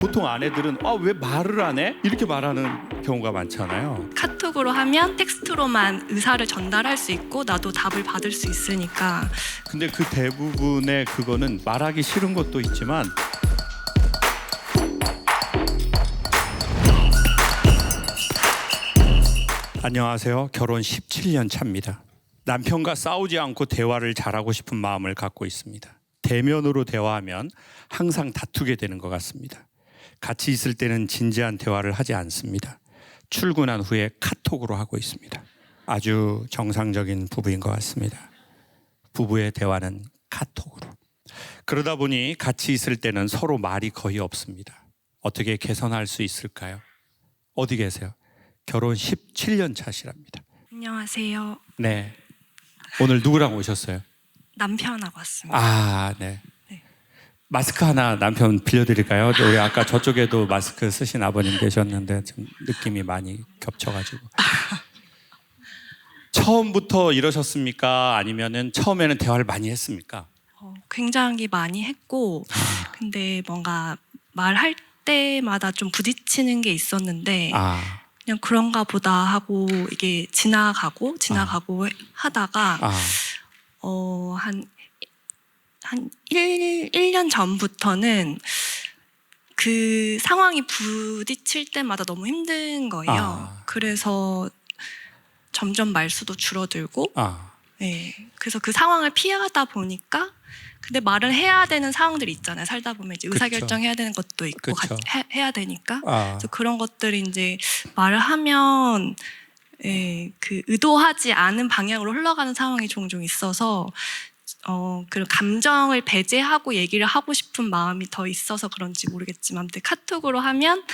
보통 아내들은 왜 말을 안 해? 이렇게 말하는 경우가 많잖아요. 카톡으로 하면 텍스트로만 의사를 전달할 수 있고 나도 답을 받을 수 있으니까. 근데 그 대부분의 그거는 말하기 싫은 것도 있지만 안녕하세요. 결혼 17년 차입니다. 남편과 싸우지 않고 대화를 잘하고 싶은 마음을 갖고 있습니다. 대면으로 대화하면 항상 다투게 되는 것 같습니다. 같이 있을 때는 진지한 대화를 하지 않습니다. 출근한 후에 카톡으로 하고 있습니다. 아주 정상적인 부부인 것 같습니다. 부부의 대화는 카톡으로. 그러다 보니 같이 있을 때는 서로 말이 거의 없습니다. 어떻게 개선할 수 있을까요? 어디 계세요? 결혼 17년 차시랍니다. 안녕하세요. 네. 오늘 누구랑 오셨어요? 남편하고 왔습니다. 네. 네. 마스크 하나 남편 빌려드릴까요? 우리 아까 저쪽에도 마스크 쓰신 아버님 계셨는데 좀 느낌이 많이 겹쳐가지고. 처음부터 이러셨습니까? 아니면은 처음에는 대화를 많이 했습니까? 굉장히 많이 했고, 근데 뭔가 말할 때마다 좀 부딪히는 게 있었는데 그냥 그런가 보다 하고 이게 지나가고 하다가 한 1년 전부터는 그 상황이 부딪힐 때마다 너무 힘든 거예요. 그래서 점점 말수도 줄어들고 네, 그래서 그 상황을 피하다 보니까 근데 말을 해야 되는 상황들이 있잖아요. 살다 보면 이제 의사결정해야 되는 것도 있고 해야 되니까 그래서 그런 것들이 이제 말을 하면 그 의도하지 않은 방향으로 흘러가는 상황이 종종 있어서 그런 감정을 배제하고 얘기를 하고 싶은 마음이 더 있어서 그런지 모르겠지만 아무튼 카톡으로 하면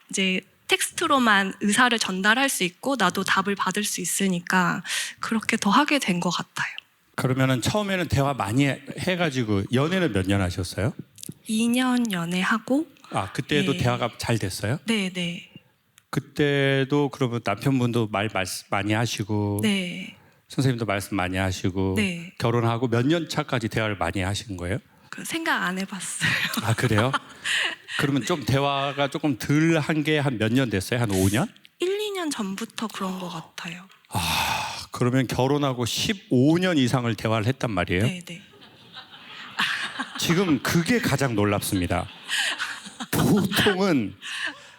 이제 텍스트로만 의사를 전달할 수 있고 나도 답을 받을 수 있으니까 그렇게 더 하게 된 것 같아요. 그러면은 처음에는 대화 많이 해가지고 연애는 몇 년 하셨어요? 2년 연애하고 그때도 네. 대화가 잘 됐어요? 네. 그때도 그러면 남편분도 많이 하시고 네. 선생님도 말씀 많이 하시고 네. 결혼하고 몇 년 차까지 대화를 많이 하신 거예요? 그 생각 안 해봤어요. 그래요? 그러면 좀 대화가 조금 덜 한 게 한 몇 년 됐어요? 한 5년? 1, 2년 전부터 그런 것 같아요. 그러면 결혼하고 15년 이상을 대화를 했단 말이에요? 네. 지금 그게 가장 놀랍습니다. 보통은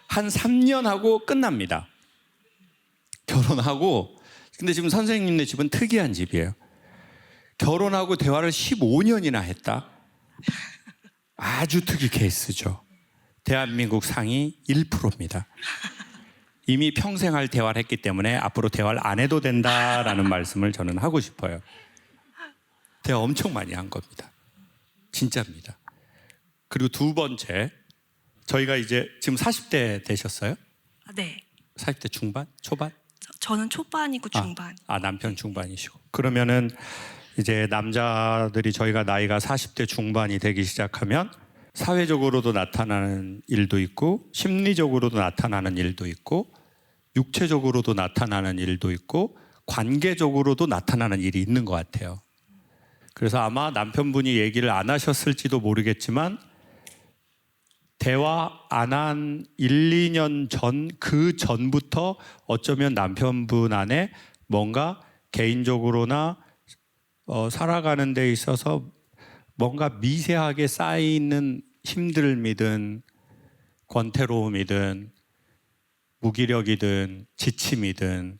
한 3년 하고 끝납니다. 결혼하고. 근데 지금 선생님네 집은 특이한 집이에요. 결혼하고 대화를 15년이나 했다? 아주 특이 케이스죠. 대한민국 상위 1%입니다. 이미 평생 할 대화를 했기 때문에 앞으로 대화를 안 해도 된다라는 말씀을 저는 하고 싶어요. 대화 엄청 많이 한 겁니다. 진짜입니다. 그리고 두 번째, 저희가 이제 지금 40대 되셨어요? 네. 40대 중반? 초반? 저는 초반이고 중반. 남편 중반이시고. 그러면은 이제 남자들이 저희가 나이가 40대 중반이 되기 시작하면 사회적으로도 나타나는 일도 있고 심리적으로도 나타나는 일도 있고 육체적으로도 나타나는 일도 있고 관계적으로도 나타나는 일이 있는 것 같아요. 그래서 아마 남편분이 얘기를 안 하셨을지도 모르겠지만 대화 안 한 1, 2년 전, 그 전부터 어쩌면 남편분 안에 뭔가 개인적으로나 살아가는 데 있어서 뭔가 미세하게 쌓이는 힘듦이든 권태로움이든 무기력이든 지침이든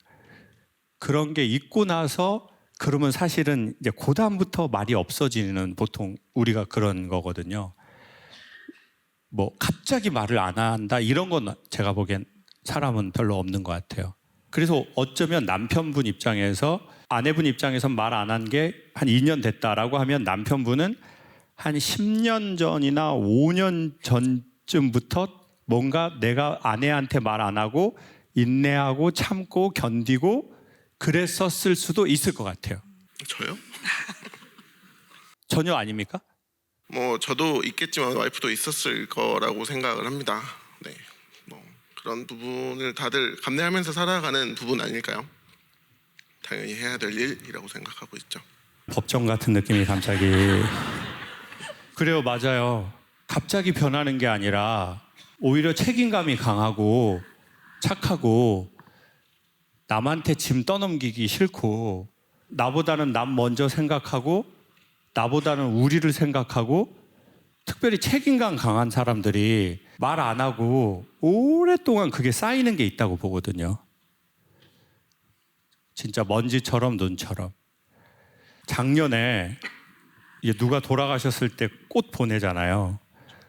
그런 게 있고 나서 그러면 사실은 이제 그 다음부터 말이 없어지는 보통 우리가 그런 거거든요. 뭐 갑자기 말을 안 한다 이런 건 제가 보기엔 사람은 별로 없는 것 같아요. 그래서 어쩌면 남편분 입장에서 아내분 입장에서 말 안 한 게 한 2년 됐다라고 하면 남편분은 한 10년 전이나 5년 전쯤부터 뭔가 내가 아내한테 말 안 하고 인내하고 참고 견디고 그랬었을 수도 있을 것 같아요. 저요? 전혀 아닙니까? 저도 있겠지만 와이프도 있었을 거라고 생각을 합니다. 네, 그런 부분을 다들 감내하면서 살아가는 부분 아닐까요? 당연히 해야 될 일이라고 생각하고 있죠. 법정 같은 느낌이 갑자기. 그래요, 맞아요. 갑자기 변하는 게 아니라 오히려 책임감이 강하고 착하고 남한테 짐 떠넘기기 싫고 나보다는 남 먼저 생각하고 나보다는 우리를 생각하고 특별히 책임감 강한 사람들이 말 안 하고 오랫동안 그게 쌓이는 게 있다고 보거든요. 진짜 먼지처럼 눈처럼. 작년에 이제 누가 돌아가셨을 때 꽃 보내잖아요.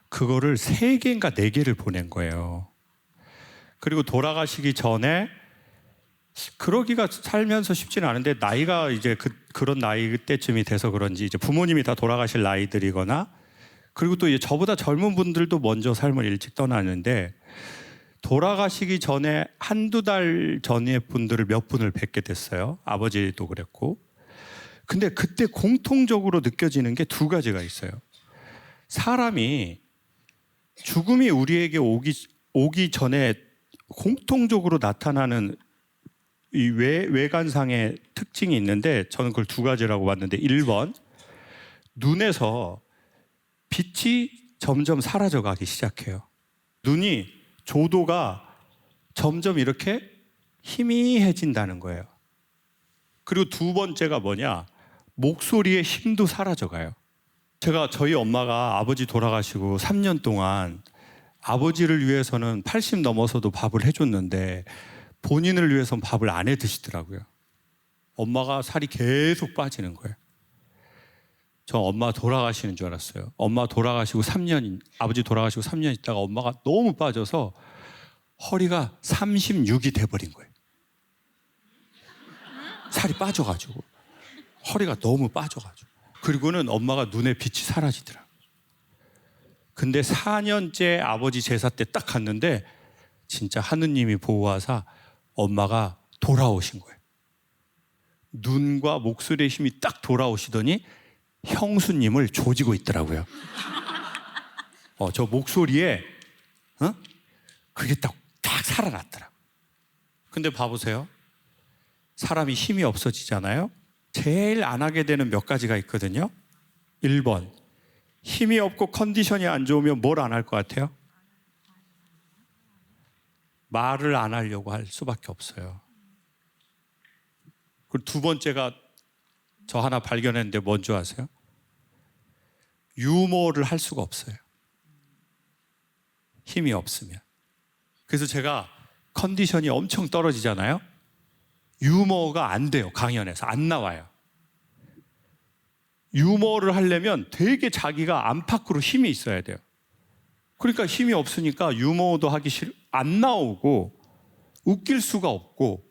그거를 3개인가 4개를 보낸 거예요. 그리고 돌아가시기 전에 그러기가 살면서 쉽지는 않은데 나이가 이제 그런 나이 때쯤이 돼서 그런지 이제 부모님이 다 돌아가실 나이들이거나 그리고 또 이제 저보다 젊은 분들도 먼저 삶을 일찍 떠나는데 돌아가시기 전에 1-2달 전의 분들을 몇 분을 뵙게 됐어요. 아버지도 그랬고. 근데 그때 공통적으로 느껴지는 게 2가지가 있어요. 사람이 죽음이 우리에게 오기 전에 공통적으로 나타나는 이 외관상의 특징이 있는데 저는 그걸 2가지라고 봤는데 1번 눈에서 빛이 점점 사라져가기 시작해요. 눈이 조도가 점점 이렇게 희미해진다는 거예요. 그리고 2번째가 뭐냐? 목소리의 힘도 사라져가요. 제가 저희 엄마가 아버지 돌아가시고 3년 동안 아버지를 위해서는 80 넘어서도 밥을 해줬는데 본인을 위해서는 밥을 안 해 드시더라고요. 엄마가 살이 계속 빠지는 거예요. 저 엄마 돌아가시는 줄 알았어요. 엄마 돌아가시고 3년, 아버지 돌아가시고 3년 있다가 엄마가 너무 빠져서 허리가 36이 돼버린 거예요. 살이 빠져가지고 허리가 너무 빠져가지고 그리고는 엄마가 눈에 빛이 사라지더라고요. 근데 4년째 아버지 제사 때 딱 갔는데 진짜 하느님이 보호하사 엄마가 돌아오신 거예요. 눈과 목소리의 힘이 딱 돌아오시더니 형수님을 조지고 있더라고요. 저 목소리에 그게 딱 살아났더라고요. 근데 봐보세요. 사람이 힘이 없어지잖아요. 제일 안 하게 되는 몇 가지가 있거든요. 1번, 힘이 없고 컨디션이 안 좋으면 뭘 안 할 것 같아요? 말을 안 하려고 할 수밖에 없어요. 그리고 2번째가 저 하나 발견했는데 뭔지 아세요? 유머를 할 수가 없어요. 힘이 없으면. 그래서 제가 컨디션이 엄청 떨어지잖아요. 유머가 안 돼요. 강연에서 안 나와요. 유머를 하려면 되게 자기가 안팎으로 힘이 있어야 돼요. 그러니까 힘이 없으니까 유머도 하기 안 나오고 웃길 수가 없고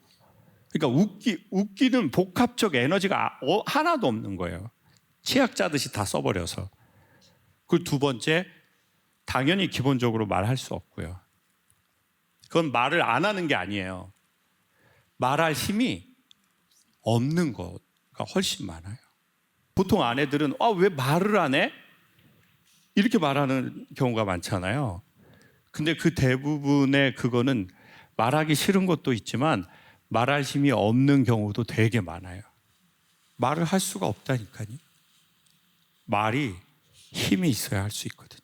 그러니까 웃기는 복합적 에너지가 하나도 없는 거예요. 치약 짜듯이 다 써버려서. 그리고 2번째, 당연히 기본적으로 말할 수 없고요. 그건 말을 안 하는 게 아니에요. 말할 힘이 없는 거가 훨씬 많아요. 보통 아내들은 왜 말을 안 해? 이렇게 말하는 경우가 많잖아요. 근데 그 대부분의 그거는 말하기 싫은 것도 있지만 말할 힘이 없는 경우도 되게 많아요. 말을 할 수가 없다니까요. 말이 힘이 있어야 할 수 있거든요.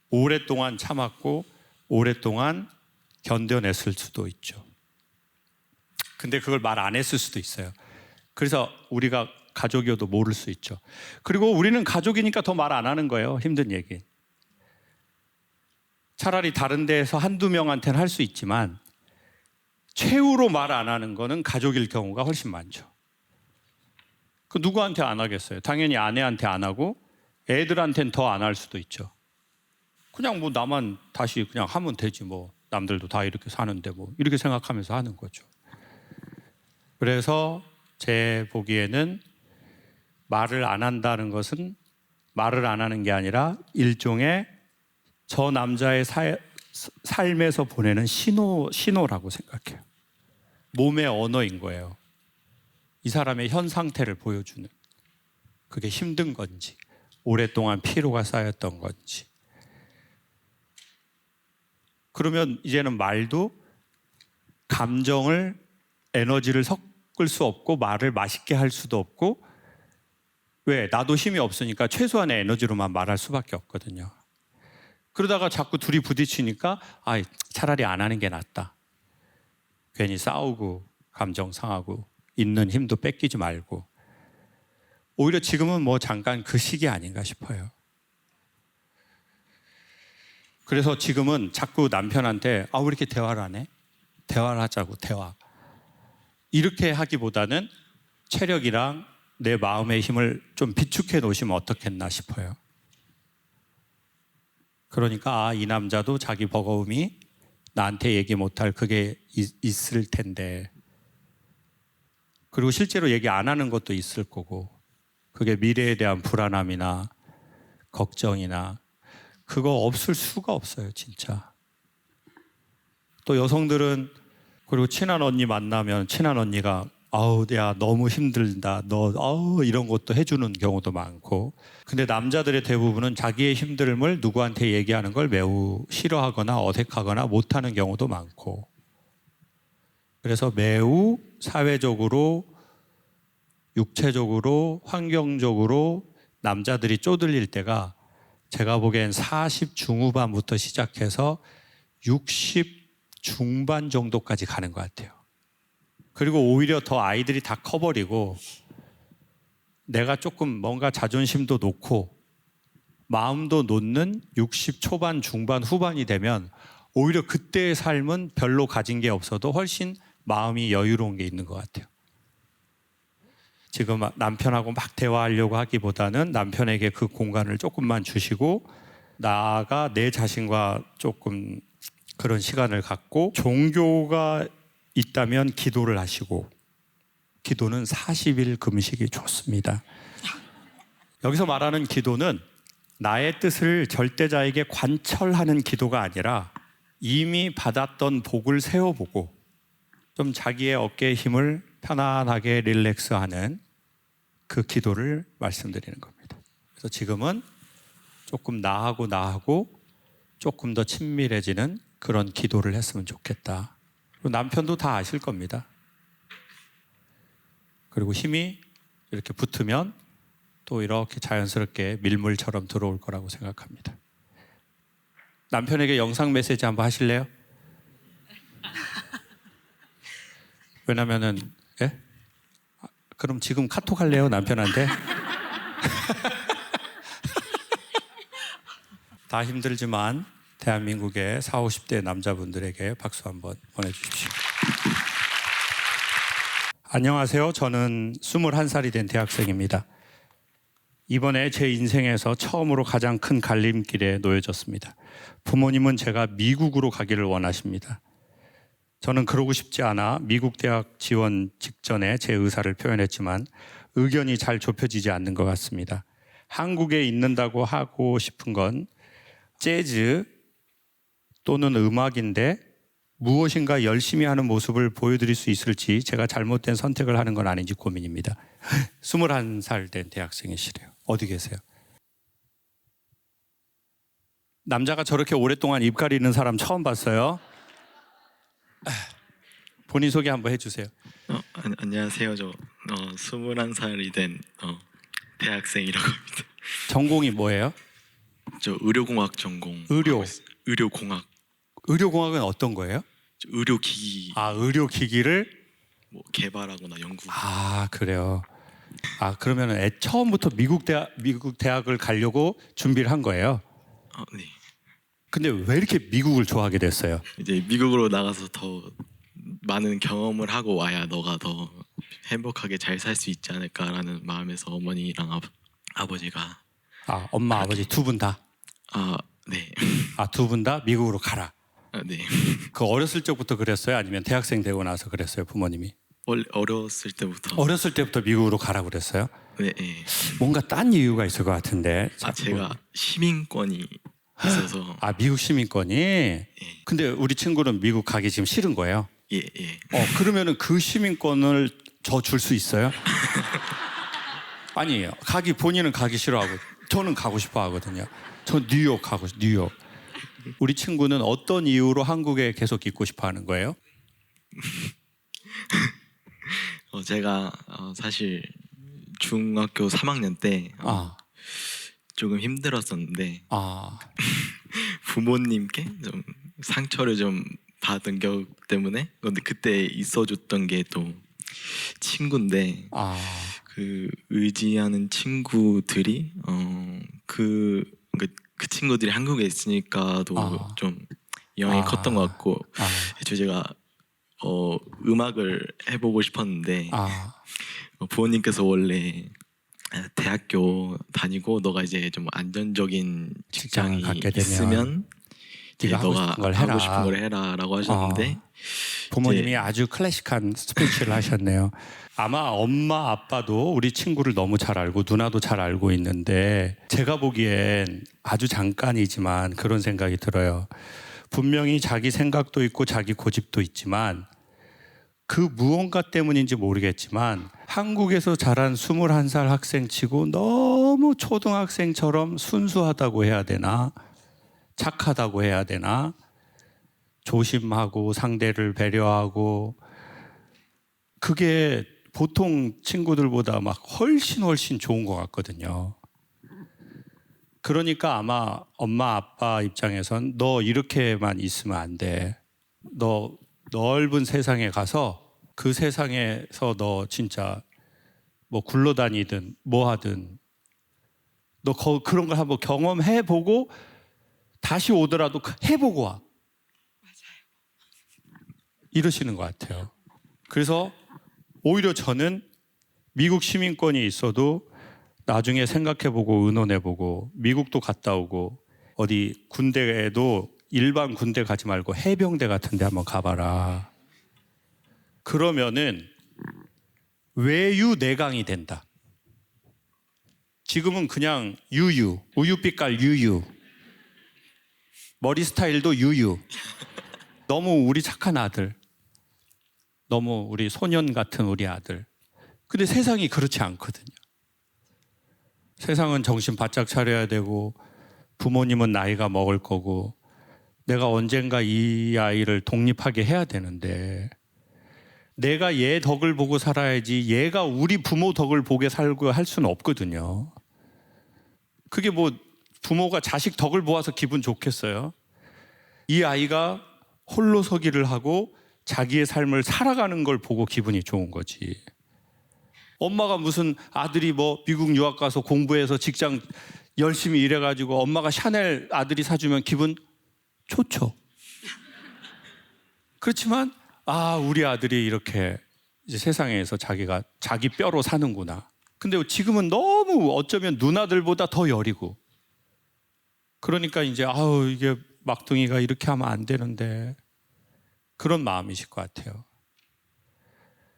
오랫동안 참았고 오랫동안 견뎌냈을 수도 있죠. 근데 그걸 말 안 했을 수도 있어요. 그래서 우리가 가족이어도 모를 수 있죠. 그리고 우리는 가족이니까 더 말 안 하는 거예요. 힘든 얘기. 차라리 다른 데에서 1-2명한테는 할 수 있지만 최후로 말 안 하는 거는 가족일 경우가 훨씬 많죠. 그 누구한테 안 하겠어요? 당연히 아내한테 안 하고 애들한테는 더 안 할 수도 있죠. 그냥 뭐 나만 다시 그냥 하면 되지 뭐. 남들도 다 이렇게 사는데 뭐 이렇게 생각하면서 하는 거죠. 그래서 제 보기에는 말을 안 한다는 것은 말을 안 하는 게 아니라 일종의 저 남자의 삶에서 보내는 신호라고 생각해요. 몸의 언어인 거예요. 이 사람의 현 상태를 보여주는. 그게 힘든 건지 오랫동안 피로가 쌓였던 건지. 그러면 이제는 말도 감정을 에너지를 섞을 수 없고 말을 맛있게 할 수도 없고 왜? 나도 힘이 없으니까 최소한의 에너지로만 말할 수밖에 없거든요. 그러다가 자꾸 둘이 부딪히니까 차라리 안 하는 게 낫다. 괜히 싸우고 감정 상하고 있는 힘도 뺏기지 말고. 오히려 지금은 뭐 잠깐 그 시기 아닌가 싶어요. 그래서 지금은 자꾸 남편한테 왜 이렇게 대화를 안 해? 대화를 하자고, 대화. 이렇게 하기보다는 체력이랑 내 마음의 힘을 좀 비축해 놓으시면 어떻겠나 싶어요. 그러니까 이 남자도 자기 버거움이 나한테 얘기 못할 그게 있을 텐데, 그리고 실제로 얘기 안 하는 것도 있을 거고, 그게 미래에 대한 불안함이나 걱정이나 그거 없을 수가 없어요, 진짜. 또 여성들은, 그리고 친한 언니 만나면 친한 언니가 야 너무 힘들다, 너 이런 것도 해주는 경우도 많고. 근데 남자들의 대부분은 자기의 힘듦을 누구한테 얘기하는 걸 매우 싫어하거나 어색하거나 못하는 경우도 많고. 그래서 매우 사회적으로, 육체적으로, 환경적으로 남자들이 쪼들릴 때가 제가 보기엔 40 중후반부터 시작해서 60 중반 정도까지 가는 것 같아요. 그리고 오히려 더 아이들이 다 커버리고 내가 조금 뭔가 자존심도 놓고 마음도 놓는 60 초반, 중반, 후반이 되면 오히려 그때의 삶은 별로 가진 게 없어도 훨씬 마음이 여유로운 게 있는 것 같아요. 지금 남편하고 막 대화하려고 하기보다는 남편에게 그 공간을 조금만 주시고 나가 내 자신과 조금 그런 시간을 갖고, 종교가 있다면 기도를 하시고, 기도는 40일 금식이 좋습니다. 여기서 말하는 기도는 나의 뜻을 절대자에게 관철하는 기도가 아니라 이미 받았던 복을 세워보고 좀 자기의 어깨의 힘을 편안하게 릴렉스하는 그 기도를 말씀드리는 겁니다. 그래서 지금은 조금 나하고 조금 더 친밀해지는 그런 기도를 했으면 좋겠다. 그리고 남편도 다 아실 겁니다. 그리고 힘이 이렇게 붙으면 또 이렇게 자연스럽게 밀물처럼 들어올 거라고 생각합니다. 남편에게 영상 메시지 한번 하실래요? 왜냐면은, 예? 그럼 지금 카톡 할래요, 남편한테? 다 힘들지만 대한민국의 40, 50대 남자분들에게 박수 한번 보내주십시오. 안녕하세요. 저는 21살이 된 대학생입니다. 이번에 제 인생에서 처음으로 가장 큰 갈림길에 놓여졌습니다. 부모님은 제가 미국으로 가기를 원하십니다. 저는 그러고 싶지 않아 미국 대학 지원 직전에 제 의사를 표현했지만 의견이 잘 좁혀지지 않는 것 같습니다. 한국에 있는다고 하고 싶은 건 재즈 또는 음악인데 무엇인가 열심히 하는 모습을 보여드릴 수 있을지 제가 잘못된 선택을 하는 건 아닌지 고민입니다. 21살 된 대학생이시래요. 어디 계세요? 남자가 저렇게 오랫동안 입 가리는 사람 처음 봤어요. 본인 소개 한번 해주세요. 안녕하세요. 저 21살이 된 대학생이라고 합니다. 전공이 뭐예요? 저 의료공학 전공. 의료공학. 의료공학은 어떤 거예요? 의료기기. 의료기기를 뭐 개발하거나 연구. 그래요. 그러면 처음부터 미국 대학을 가려고 준비를 한 거예요? 네. 근데 왜 이렇게 미국을 좋아하게 됐어요? 이제 미국으로 나가서 더 많은 경험을 하고 와야 너가 더 행복하게 잘 살 수 있지 않을까라는 마음에서 어머니랑 아버지가. 엄마 아버지 두 분 다? 네. 두 분 다 미국으로 가라. 네. 그 어렸을 적부터 그랬어요? 아니면 대학생 되고 나서 그랬어요, 부모님이? 원래 어렸을 때부터. 어렸을 때부터 미국으로 가라 그랬어요? 네. 뭔가 딴 이유가 있을 것 같은데. 제가 시민권이 있어서. 미국 시민권이? 근데 우리 친구는 미국 가기 지금 싫은 거예요? 예. 그러면은 그 시민권을 저 줄 수 있어요? 아니에요. 본인은 가기 싫어하고 저는 가고 싶어 하거든요. 저 뉴욕 가고 뉴욕. 우리 친구는 어떤 이유로 한국에 계속 있고 싶어 하는 거예요? 제가 사실 중학교 3학년 때 조금 힘들었었는데 아, 부모님께 좀 상처를 좀 받은 격 때문에 근데 그때 있어줬던 게 또 친구인데 아, 그 의지하는 친구들이 그 친구들이 한국에 있으니까도 아. 좀 영향이 아. 컸던 것 같고 아, 제가 음악을 해보고 싶었는데 아, 부모님께서 원래 대학교 다니고 너가 이제 좀 안정적인 직장을 직장이 갖게 되면 있으면 이제 네가 하고 너가 싶은 걸 해라. 하고 싶은 걸 해라라고 하셨는데 부모님이 이제- 아주 클래식한 스피치를 하셨네요. 아마 엄마 아빠도 우리 친구를 너무 잘 알고 누나도 잘 알고 있는데 제가 보기엔 아주 잠깐이지만 그런 생각이 들어요. 분명히 자기 생각도 있고 자기 고집도 있지만 그 무언가 때문인지 모르겠지만 한국에서 자란 21살 학생치고 너무 초등학생처럼 순수하다고 해야 되나 착하다고 해야 되나 조심하고 상대를 배려하고 그게 보통 친구들보다 막 훨씬 좋은 것 같거든요. 그러니까 아마 엄마 아빠 입장에선 너 이렇게만 있으면 안 돼. 너 넓은 세상에 가서 그 세상에서 너 진짜 뭐 굴러다니든 뭐 하든 너 그런 걸 한번 경험해 보고 다시 오더라도 해보고 와. 이러시는 것 같아요. 그래서 오히려 저는 미국 시민권이 있어도 나중에 생각해보고 의논해보고 미국도 갔다 오고 어디 군대에도 일반 군대 가지 말고 해병대 같은 데 한번 가봐라. 그러면은 외유 내강이 된다. 지금은 그냥 유유, 우유빛깔 유유, 머리 스타일도 유유. 너무 우리 착한 아들, 너무 우리 소년 같은 우리 아들. 근데 세상이 그렇지 않거든요. 세상은 정신 바짝 차려야 되고 부모님은 나이가 먹을 거고 내가 언젠가 이 아이를 독립하게 해야 되는데 내가 얘 덕을 보고 살아야지 얘가 우리 부모 덕을 보게 살고 할 수는 없거든요. 그게 뭐 부모가 자식 덕을 보아서 기분 좋겠어요? 이 아이가 홀로서기를 하고 자기의 삶을 살아가는 걸 보고 기분이 좋은 거지. 엄마가 무슨 아들이 뭐 미국 유학 가서 공부해서 직장 열심히 일해가지고 엄마가 샤넬 아들이 사주면 기분 좋죠. 그렇지만 우리 아들이 이렇게 이제 세상에서 자기가 자기 뼈로 사는구나. 근데 지금은 너무 어쩌면 누나들보다 더 여리고 그러니까 이제 이게 막둥이가 이렇게 하면 안 되는데 그런 마음이실 것 같아요.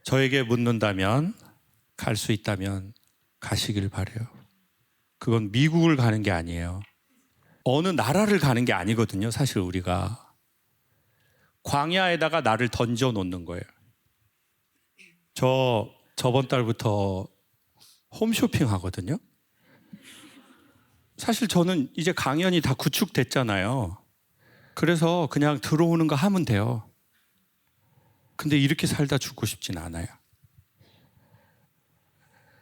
저에게 묻는다면 갈 수 있다면 가시길 바라요. 그건 미국을 가는 게 아니에요. 어느 나라를 가는 게 아니거든요. 사실 우리가 광야에다가 나를 던져 놓는 거예요. 저번 달부터 홈쇼핑 하거든요. 사실 저는 이제 강연이 다 구축됐잖아요. 그래서 그냥 들어오는 거 하면 돼요. 근데 이렇게 살다 죽고 싶진 않아요.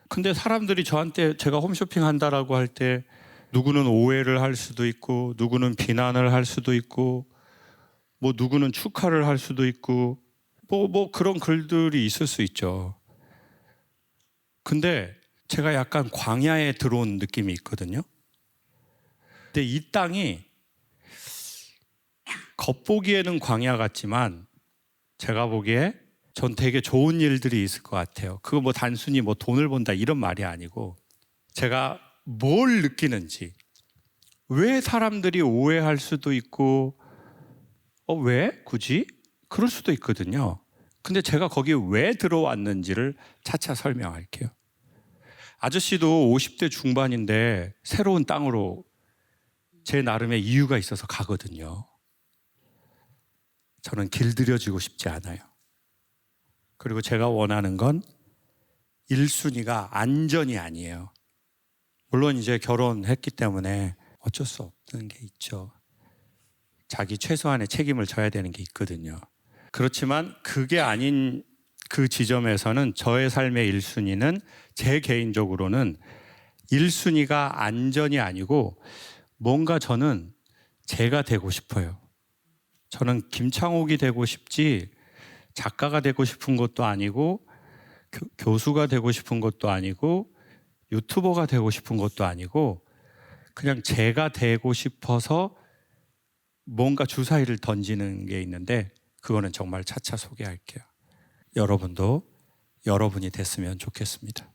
근데 사람들이 저한테 제가 홈쇼핑 한다라고 할 때 누구는 오해를 할 수도 있고 누구는 비난을 할 수도 있고 뭐 누구는 축하를 할 수도 있고 뭐 그런 글들이 있을 수 있죠. 근데 제가 약간 광야에 들어온 느낌이 있거든요. 근데 이 땅이 겉보기에는 광야 같지만 제가 보기에 전 되게 좋은 일들이 있을 것 같아요. 그거 뭐 단순히 뭐 돈을 번다 이런 말이 아니고 제가 뭘 느끼는지 왜 사람들이 오해할 수도 있고 왜? 굳이? 그럴 수도 있거든요. 근데 제가 거기에 왜 들어왔는지를 차차 설명할게요. 아저씨도 50대 중반인데 새로운 땅으로 제 나름의 이유가 있어서 가거든요. 저는 길들여지고 싶지 않아요. 그리고 제가 원하는 건 1순위가 안전이 아니에요. 물론 이제 결혼했기 때문에 어쩔 수 없는 게 있죠. 자기 최소한의 책임을 져야 되는 게 있거든요. 그렇지만 그게 아닌 그 지점에서는 저의 삶의 1순위는 제 개인적으로는 1순위가 안전이 아니고 뭔가 저는 제가 되고 싶어요. 저는 김창옥이 되고 싶지 작가가 되고 싶은 것도 아니고 교수가 되고 싶은 것도 아니고 유튜버가 되고 싶은 것도 아니고 그냥 제가 되고 싶어서 뭔가 주사위를 던지는 게 있는데 그거는 정말 차차 소개할게요. 여러분도 여러분이 됐으면 좋겠습니다.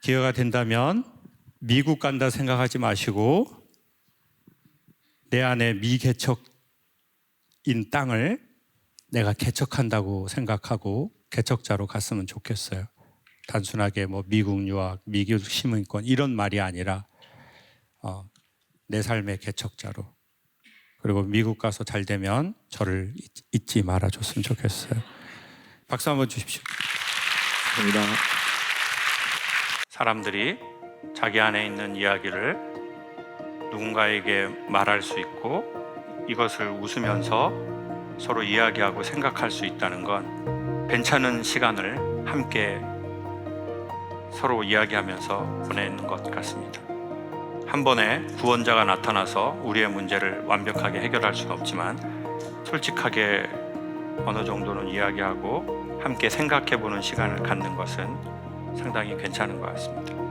기회가 된다면 미국 간다 생각하지 마시고 내 안에 미개척인 땅을 내가 개척한다고 생각하고 개척자로 갔으면 좋겠어요. 단순하게 뭐 미국 유학, 미국 시민권 이런 말이 아니라 내 삶의 개척자로. 그리고 미국 가서 잘 되면 저를 잊지 말아줬으면 좋겠어요. 박수 한번 주십시오. 감사합니다. 사람들이 자기 안에 있는 이야기를 누군가에게 말할 수 있고 이것을 웃으면서 서로 이야기하고 생각할 수 있다는 건 괜찮은 시간을 함께 서로 이야기하면서 보내는 것 같습니다. 한 번에 구원자가 나타나서 우리의 문제를 완벽하게 해결할 수는 없지만 솔직하게 어느 정도는 이야기하고 함께 생각해보는 시간을 갖는 것은 상당히 괜찮은 것 같습니다.